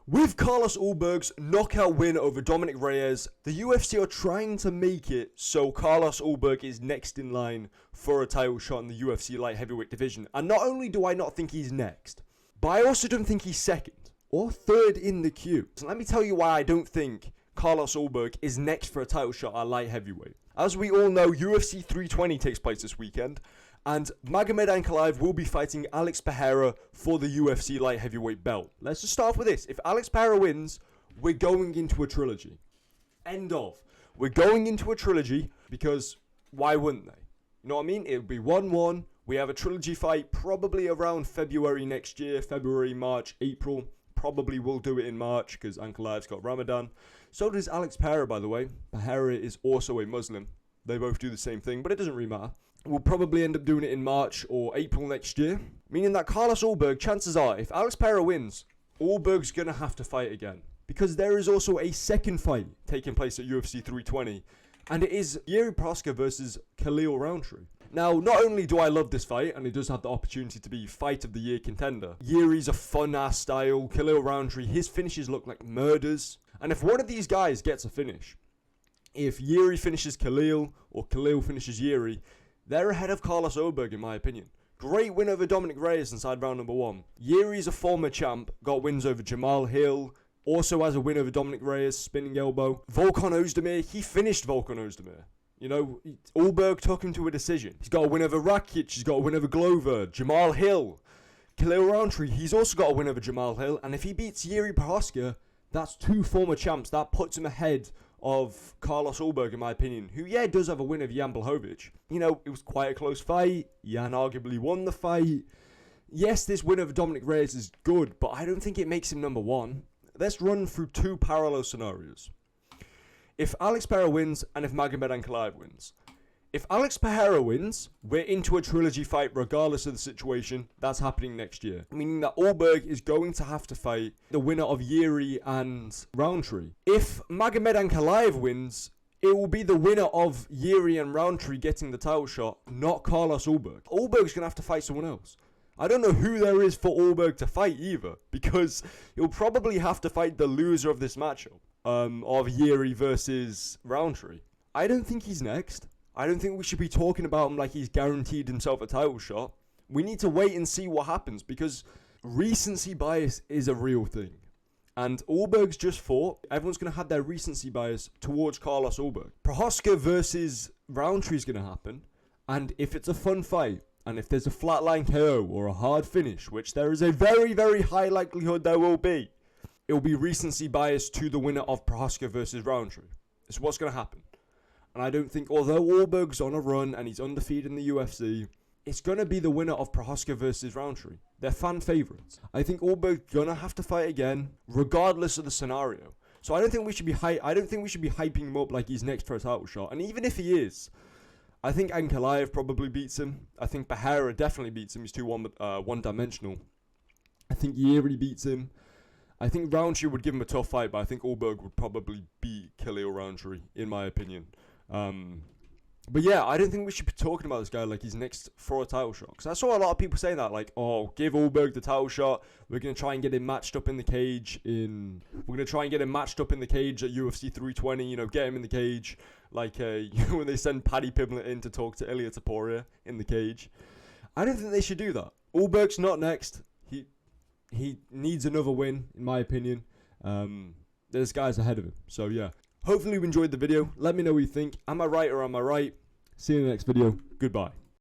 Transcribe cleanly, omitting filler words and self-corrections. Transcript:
With Carlos Ulberg's knockout win over Dominic Reyes, the UFC are trying to make it so Carlos Ulberg is next in line for a title shot in the UFC light heavyweight division. And not only do I not think he's next, but I also don't think he's second or third in the queue. So let me tell you why I don't think Carlos Ulberg is next for a title shot at light heavyweight. As we all know, UFC 320 takes place this weekend, and Magomed Ankalaev will be fighting Alex Pereira for the UFC light heavyweight belt. Let's just start off with this. If Alex Pereira wins, we're going into a trilogy. End of. We're going into a trilogy because why wouldn't they? You know what I mean? It would be 1-1. We have a trilogy fight probably around February next year. February, March, April. Probably will do it in March because Ankalaev's got Ramadan. So does Alex Pereira, by the way. Pereira is also a Muslim. They both do the same thing, but it doesn't really matter. We'll probably end up doing it in March or April next year. Meaning that Carlos Ulberg, chances are, if Alex Pereira wins, Ulberg's going to have to fight again. Because there is also a second fight taking place at UFC 320. And it is Jiri Prochazka versus Khalil Rountree. Now, not only do I love this fight, and it does have the opportunity to be Fight of the Year contender, Jiri's a fun-ass style. Khalil Rountree, his finishes look like murders. And if one of these guys gets a finish, if Jiri finishes Khalil or Khalil finishes Jiri, they're ahead of Carlos Ulberg, in my opinion. Great win over Dominic Reyes inside round number 1. Jiri's a former champ, got wins over Jamal Hill, also has a win over Dominic Reyes, spinning elbow. Volkan Ozdemir, he finished Volkan Ozdemir. You know, Ulberg took him to a decision. He's got a win over Rakic, he's got a win over Glover, Jamal Hill. Khalil Rountree, he's also got a win over Jamal Hill, and if he beats Jiri Prochazka, that's 2 former champs. That puts him ahead of Carlos Ulberg, in my opinion, who, yeah, does have a win of Jan Blachowicz. You know, it was quite a close fight. Jan arguably won the fight. Yes, this win over Dominic Reyes is good, but I don't think it makes him number 1. Let's run through 2 parallel scenarios. If Alex Pereira wins and if Magomed Ankalaev wins. If Alex Pereira wins, we're into a trilogy fight regardless of the situation. That's happening next year. Meaning that Ulberg is going to have to fight the winner of Jiri and Rountree. If Magomed Ankalaev wins, it will be the winner of Jiri and Rountree getting the title shot, not Carlos Ulberg. Ulberg's going to have to fight someone else. I don't know who there is for Ulberg to fight either, because he'll probably have to fight the loser of this matchup, of Jiri versus Rountree. I don't think he's next. I don't think we should be talking about him like he's guaranteed himself a title shot. We need to wait and see what happens, because recency bias is a real thing. And Ulberg's just fought. Everyone's going to have their recency bias towards Carlos Ulberg. Prochazka versus Rountree is going to happen. And if it's a fun fight, and if there's a flatline KO or a hard finish, which there is a very, very high likelihood there will be, it will be recency bias to the winner of Prochazka versus Rountree. It's what's going to happen. And I don't think, although Ulberg's on a run and he's undefeated in the UFC, it's going to be the winner of Prochazka versus Rountree. They're fan favourites. I think Ulberg's going to have to fight again, regardless of the scenario. So I don't think we should be hyping him up like he's next for a title shot. And even if he is, I think Ankalaev probably beats him. I think Pereira definitely beats him. He's too one-dimensional. I think Jiri beats him. I think Rountree would give him a tough fight, but I think Ulberg would probably beat Khalil Rountree, in my opinion. But yeah, I don't think we should be talking about this guy like he's next for a title shot. Because I saw a lot of people saying that, like, oh, give Ulberg the title shot. We're going to try and get him matched up in the cage We're going to try and get him matched up in the cage at UFC 320, you know, get him in the cage. Like, you know, when they send Paddy Pimblett in to talk to Ilia Topuria in the cage. I don't think they should do that. Ulberg's not next. He needs another win, in my opinion. There's guys ahead of him. So, yeah. Hopefully you enjoyed the video. Let me know what you think. Am I right or am I right? See you in the next video. Goodbye.